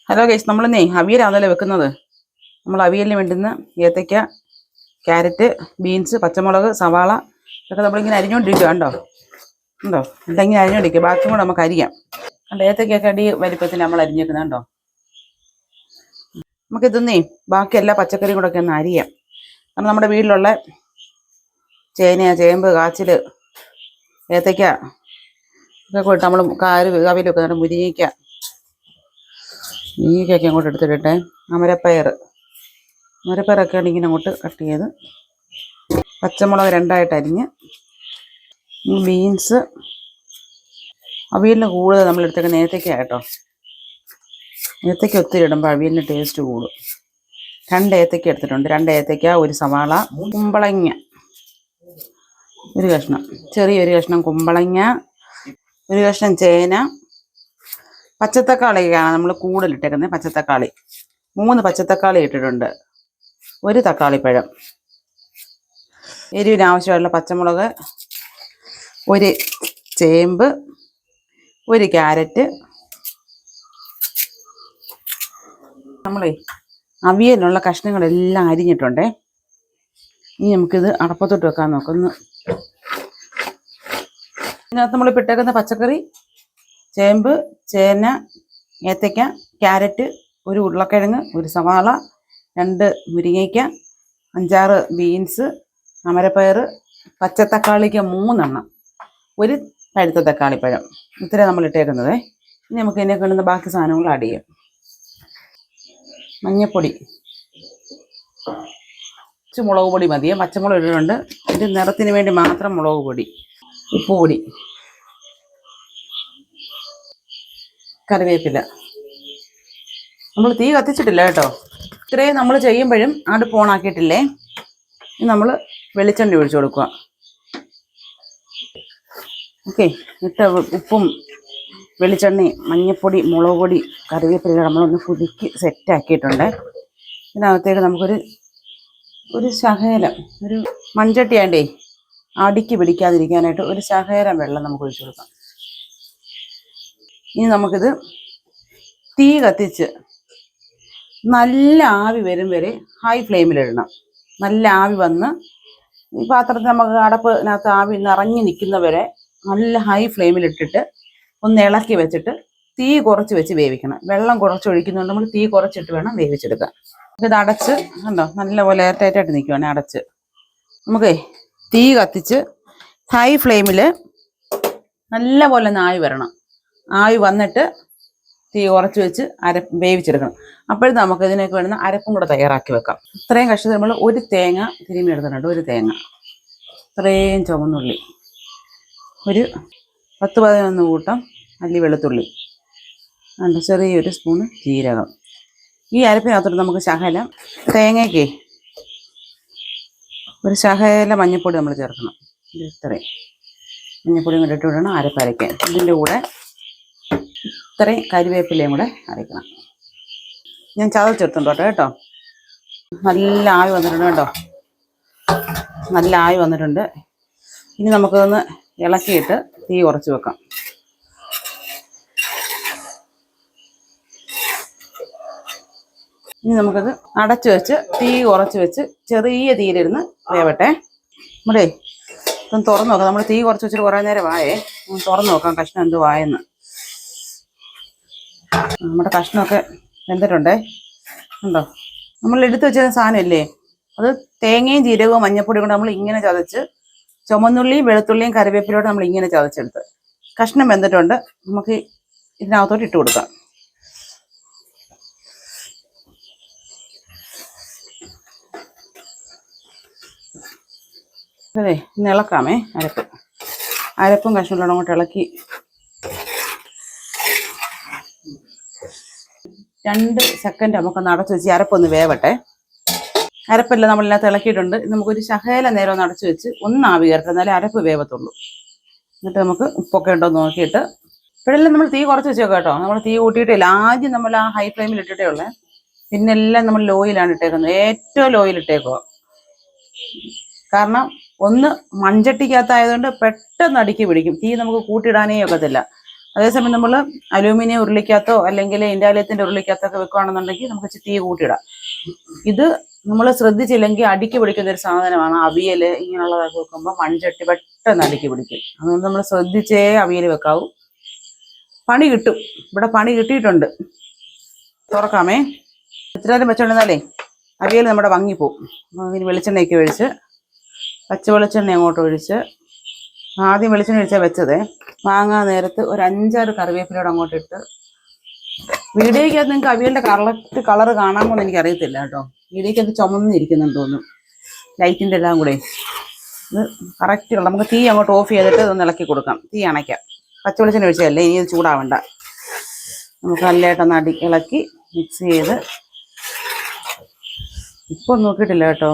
Hello guys, നമ്മളിന്നേ അവിയലാണല്ലോ വെക്കുന്നത്. നമ്മൾ അവിയലിന് വേണ്ടുന്ന ഏത്തയ്ക്ക, ക്യാരറ്റ്, ബീൻസ്, പച്ചമുളക്, സവാള ഇതൊക്കെ നമ്മളിങ്ങനെ അരിഞ്ഞുകൊണ്ടിരിക്കുക. ഉണ്ടോ ഇതെല്ലാം ഇങ്ങനെ അരിഞ്ഞുകൊണ്ടിരിക്കുക. ബാക്കിയും കൂടെ നമുക്ക് അരിയാം. കണ്ടോ, ഏത്തയ്ക്കൊക്കെ അടി വലിപ്പത്തിൽ നമ്മൾ അരിഞ്ഞേക്കുന്നത് കണ്ടോ. നമുക്കിതൊന്നേ ബാക്കി എല്ലാ പച്ചക്കറിയും കൂടെ ഒക്കെ ഒന്ന് അരിയാം. കാരണം നമ്മുടെ വീട്ടിലുള്ള ചേന, ചേമ്പ്, കാച്ചിൽ, ഏത്തയ്ക്ക ഇതൊക്കെ ഇട്ട് നമ്മൾ അവിയലൊക്കെ നല്ല മുരിങ്ങയ്ക്കൊക്കെ അങ്ങോട്ട് എടുത്തിട്ടെ. അമരപ്പയറൊക്കെ ഇങ്ങനെ അങ്ങോട്ട് കട്ട് ചെയ്ത്, പച്ചമുളക് രണ്ടായിട്ട് അരിഞ്ഞ്, ബീൻസ്, അവിയലിന് കൂടുതൽ നമ്മൾ എടുത്തേക്കുന്ന ഏത്തയ്ക്ക കേട്ടോ. ഏത്തയ്ക്ക ഒത്തിരി ഇടുമ്പോൾ അവിയലിന് ടേസ്റ്റ് കൂടും. 2 ഏത്തയ്ക്ക എടുത്തിട്ടുണ്ട്. 2 ഏത്തയ്ക്ക, ഒരു സവാള, കുമ്പളങ്ങ ഒരു കഷ്ണം, ചെറിയൊരു കഷ്ണം കുമ്പളങ്ങ, ഒരു കഷ്ണം ചേന, പച്ചത്തക്കാളിയാണ് നമ്മൾ കൂടുതലിട്ടേക്കുന്നത്. പച്ചത്തക്കാളി 3 പച്ചത്തക്കാളി ഇട്ടിട്ടുണ്ട്, ഒരു തക്കാളിപ്പഴം, എരിവിന് ആവശ്യമുള്ള പച്ചമുളക്, ഒരു ചേമ്പ്, ഒരു ക്യാരറ്റ്. നമ്മളെ അവിയലിനുള്ള കഷ്ണങ്ങളെല്ലാം അരിഞ്ഞിട്ടുണ്ടേ. ഇനി നമുക്കിത് അടപ്പത്തോട്ട് വെക്കാൻ നോക്കുന്നു. ഇതിനകത്ത് നമ്മൾ ഇട്ടേക്കുന്ന പച്ചക്കറി ചേമ്പ്, ചേന, ഏത്തയ്ക്ക, ക്യാരറ്റ്, ഒരു ഉരുളക്കിഴങ്ങ്, ഒരു സവാള, 2 മുരിങ്ങയ്ക്ക, 5-6 ബീൻസ്, അമരപ്പയർ, പച്ചത്തക്കാളിക്ക് 3 എണ്ണം, ഒരു പഴുത്ത തക്കാളിപ്പഴം. ഇത്രയും നമ്മൾ ഇട്ടേക്കുന്നത്. ഇനി നമുക്ക് ഇതിനെ കൊണ്ടുവന്ന് ബാക്കി സാധനങ്ങൾ ആഡ് ചെയ്യാം. മഞ്ഞൾപ്പൊടി, മുളക് പൊടി മതിയെ, പച്ചമുളക് ഇട്ടിട്ടുണ്ട്. ഇത് നിറത്തിന് വേണ്ടി മാത്രം മുളക് പൊടി, ഉപ്പുപൊടി, കറിവേപ്പില. നമ്മൾ തീ കത്തിച്ചിട്ടില്ല കേട്ടോ. ഇത്രയും നമ്മൾ ചെയ്യുമ്പോഴും അടുപ്പ് ഓണാക്കിയിട്ടില്ലേ. ഇനി നമ്മൾ വെളിച്ചെണ്ണ ഒഴിച്ചു കൊടുക്കുക. ഓക്കെ, ഇട്ട ഉപ്പും വെളിച്ചെണ്ണയും മഞ്ഞൾപ്പൊടി, മുളക് പൊടി, കറിവേപ്പില നമ്മളൊന്ന് പുതുക്കി സെറ്റാക്കിയിട്ടുണ്ട്. ഇതിനകത്തേക്ക് നമുക്കൊരു ശകലം, ഒരു മൺചട്ടിയാണ്ടേ അടിക്ക് പിടിക്കാതിരിക്കാനായിട്ട് ഒരു ശകലം വെള്ളം നമുക്ക് ഒഴിച്ചു കൊടുക്കാം. ഇനി നമുക്കിത് തീ കത്തിച്ച് നല്ല ആവി വരും വരെ ഹൈ ഫ്ലെയിമിലിടണം. നല്ല ആവി വന്ന് ഈ പാത്രത്തിൽ നമുക്ക് അടപ്പിനകത്ത് ആവി നിറഞ്ഞു നിൽക്കുന്നവരെ നല്ല ഹൈ ഫ്ലെയിമിലിട്ടിട്ട് ഒന്ന് ഇളക്കി വെച്ചിട്ട് തീ കുറച്ച് വെച്ച് വേവിക്കണം. വെള്ളം കുറച്ച് ഒഴിക്കുന്നുണ്ട്, നമ്മൾ തീ കുറച്ചിട്ട് വേണം വേവിച്ചെടുക്കാൻ. ഇത് അടച്ച് കണ്ടോ നല്ലപോലെ എയർടൈറ്റായിട്ട് നിൽക്കുവാണ്. അടച്ച് നമുക്ക് തീ കത്തിച്ച് ഹൈ ഫ്ലെയിമിൽ നല്ലപോലെ ഒന്ന് ആവി വരണം. ആവി വന്നിട്ട് തീ കുറച്ച് വെച്ച് വേവിച്ചെടുക്കണം. അപ്പോഴും നമുക്ക് ഇതിനൊക്കെ വേണ്ടുന്ന അരപ്പും കൂടെ തയ്യാറാക്കി വെക്കാം. ഇത്രയും കഷ്ടത്തിൽ നമ്മൾ ഒരു തേങ്ങ തിരുമ്മി എടുത്തിട്ടുണ്ട്. ഒരു തേങ്ങ, ഇത്രയും ചുവന്നുള്ളി, ഒരു 10-11 കൂട്ടം അല്ലി വെളുത്തുള്ളി, ചെറിയൊരു സ്പൂണ് ജീരകം. ഈ അരപ്പിനകത്തോട്ട് നമുക്ക് ശകലം തേങ്ങയ്ക്ക് ഒരു ശകലം മഞ്ഞൾപ്പൊടി നമ്മൾ ചേർക്കണം. ഇത്രയും മഞ്ഞൾപ്പൊടി കൂടെ ഇട്ട് വിടണം അരപ്പരയ്ക്കാൻ. ഇതിൻ്റെ കൂടെ ഇത്രയും കരിവേപ്പിലയും കൂടെ അരയ്ക്കണം. ഞാൻ ചതച്ചെടുത്തുണ്ടോ കേട്ടോ. നല്ല ആവി വന്നിട്ടുണ്ട് കേട്ടോ, നല്ല ആവി വന്നിട്ടുണ്ട്. ഇനി നമുക്കൊന്ന് ഇളക്കിയിട്ട് തീ കുറച്ച് വെക്കാം. ഇനി നമുക്കത് അടച്ചു വെച്ച് തീ കുറച്ച് വെച്ച് ചെറിയ തീയിലിരുന്ന് വേവട്ടെ. നമ്മുടെ ഇപ്പം തുറന്ന് നോക്കാം. നമ്മൾ തീ കുറച്ച് വെച്ചിട്ട് കുറേ നേരം ആയേ. തുറന്ന് നോക്കാം കഷ്ണം എന്ത് വായെന്ന്. നമ്മുടെ കഷ്ണമൊക്കെ വെന്തിട്ടുണ്ടേ. ഉണ്ടോ, നമ്മൾ എടുത്ത് വെച്ചിരുന്ന സാധനമല്ലേ അത്. തേങ്ങയും ജീരകവും മഞ്ഞപ്പൊടിയും കൊണ്ട് നമ്മൾ ഇങ്ങനെ ചതച്ച്, ചുമന്നുള്ളിയും വെളുത്തുള്ളിയും കറിവേപ്പിലോട്ട് നമ്മൾ ഇങ്ങനെ ചതച്ചെടുത്ത് കഷ്ണം വെന്തിട്ടുണ്ട്. നമുക്ക് ഇതിനകത്തോട്ട് ഇട്ട് കൊടുക്കാം. അതെ, ഇന്ന് ഇളക്കാമേ. അരപ്പും കഷ്ണങ്ങളും അങ്ങോട്ട് ഇളക്കി 2 സെക്കൻഡ് നമുക്കൊന്ന് അടച്ചു വെച്ച് അരപ്പൊന്ന് വേവട്ടെ. അരപ്പെല്ലാം നമ്മളിനകത്ത് ഇളക്കിയിട്ടുണ്ട്. നമുക്കൊരു ശകല നേരം ഒന്ന് അടച്ചു വെച്ച് ഒന്ന് ആവി കയറട്ടെ, എന്നാലേ അരപ്പ് വേവത്തുള്ളൂ. എന്നിട്ട് നമുക്ക് ഉപ്പൊക്കെ ഉണ്ടോ എന്ന് നോക്കിയിട്ട് ഇപ്പോഴെല്ലാം നമ്മൾ തീ കുറച്ച് വെച്ചേക്കാം കേട്ടോ. നമ്മൾ തീ കൂട്ടിയിട്ടില്ല. ആദ്യം നമ്മൾ ആ ഹൈ ഫ്ലെയിമിൽ ഇട്ടിട്ടേ ഉള്ളേ. പിന്നെല്ലാം നമ്മൾ ലോയിലാണ് ഇട്ടേക്കുന്നത്, ഏറ്റവും ലോയിൽ ഇട്ടേക്കുക. കാരണം ഒന്ന് മൺചട്ടിക്കകത്തായതുകൊണ്ട് പെട്ടെന്ന് അടുക്കി പിടിക്കും. തീ നമുക്ക് കൂട്ടിയിടാനേ ഒക്കത്തില്ല. അതേസമയം നമ്മൾ അലൂമിനിയം ഉരുളിക്കകത്തോ അല്ലെങ്കിൽ ഇൻഡാലിയത്തിൻ്റെ ഉരുളിക്കകത്തോ ഒക്കെ വെക്കുകയാണെന്നുണ്ടെങ്കിൽ നമുക്ക് തീ കൂട്ടിയിടാം. ഇത് നമ്മൾ ശ്രദ്ധിച്ചില്ലെങ്കിൽ അടിക്ക് പിടിക്കുന്ന ഒരു സാധനമാണ് അവിയൽ. ഇങ്ങനെയുള്ളതൊക്കെ വെക്കുമ്പോൾ മൺചട്ടി പെട്ടെന്ന് അടിക്ക് പിടിക്കും. അതുകൊണ്ട് നമ്മൾ ശ്രദ്ധിച്ചേ അവിയൽ വെക്കാവൂ. പണി കിട്ടും. ഇവിടെ പണി കിട്ടിയിട്ടുണ്ട്. തുറക്കാമേ. ഇത്ര നേരം വെച്ചോണ്ടിരുന്നാലേ അവിയൽ നമ്മുടെ ഭംഗിപ്പോവും. അതിന് വെളിച്ചെണ്ണയൊക്കെ ഒഴിച്ച്, പച്ച വെളിച്ചെണ്ണ അങ്ങോട്ട് ഒഴിച്ച്, ആദ്യം വെളിച്ചെണ്ണ ഒഴിച്ചാൽ വെച്ചതേ. വാങ്ങാൻ നേരത്ത് ഒരു 5-6 കറിവേപ്പിലയോടെ അങ്ങോട്ട് ഇട്ട്. വീഡിയോയ്ക്കകത്ത് നിങ്ങൾക്ക് അവിയലിൻ്റെ കറക്റ്റ് കളർ കാണാമോ എന്ന് എനിക്കറിയത്തില്ല കേട്ടോ. വീഡിയോയ്ക്കകത്ത് ചുമന്നിരിക്കുന്നെന്ന് തോന്നുന്നു, ലൈറ്റിൻ്റെ എല്ലാം കൂടെ. ഇത് കറക്റ്റ് കളർ. നമുക്ക് തീ അങ്ങോട്ട് ഓഫ് ചെയ്തിട്ട് ഇതൊന്ന് ഇളക്കി കൊടുക്കാം. തീ അണയ്ക്കാം. പച്ച വെളിച്ചെണ്ണ ഒഴിച്ചതല്ലേ, ഇനി ഇത് ചൂടാവണ്ട. നമുക്ക് നല്ലതായിട്ടൊന്ന് ഇളക്കി മിക്സ് ചെയ്ത്. ഇപ്പം നോക്കിയിട്ടില്ല കേട്ടോ.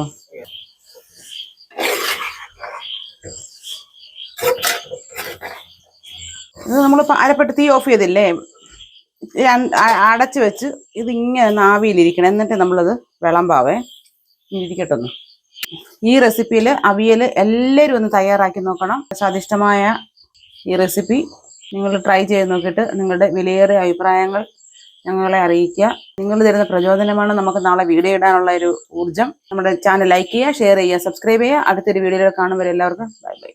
ഇത് നമ്മളിപ്പോൾ അരപ്പെട്ട് തീ ഓഫ് ചെയ്തില്ലേ, അടച്ച് വെച്ച് ഇതിങ്ങനെ ആവിയിലിരിക്കണം. എന്നിട്ട് നമ്മളത് വിളമ്പാവേ. ഇരിക്കട്ടൊന്ന്. ഈ റെസിപ്പിയിൽ അവിയൽ എല്ലാവരും ഒന്ന് തയ്യാറാക്കി നോക്കണം. സ്വാദിഷ്ടമായ ഈ റെസിപ്പി നിങ്ങൾ ട്രൈ ചെയ്ത് നോക്കിയിട്ട് നിങ്ങളുടെ വിലയേറിയ അഭിപ്രായങ്ങൾ ഞങ്ങളെ അറിയിക്കുക. നിങ്ങൾ തരുന്ന പ്രചോദനമാണ് നമുക്ക് നാളെ വീഡിയോ ഇടാനുള്ള ഒരു ഊർജ്ജം. നമ്മുടെ ചാനൽ ലൈക്ക് ചെയ്യുക, ഷെയർ ചെയ്യുക, സബ്സ്ക്രൈബ് ചെയ്യുക. അടുത്തൊരു വീഡിയോയിൽ കാണുമ്പോൾ എല്ലാവർക്കും ബൈ ബൈ.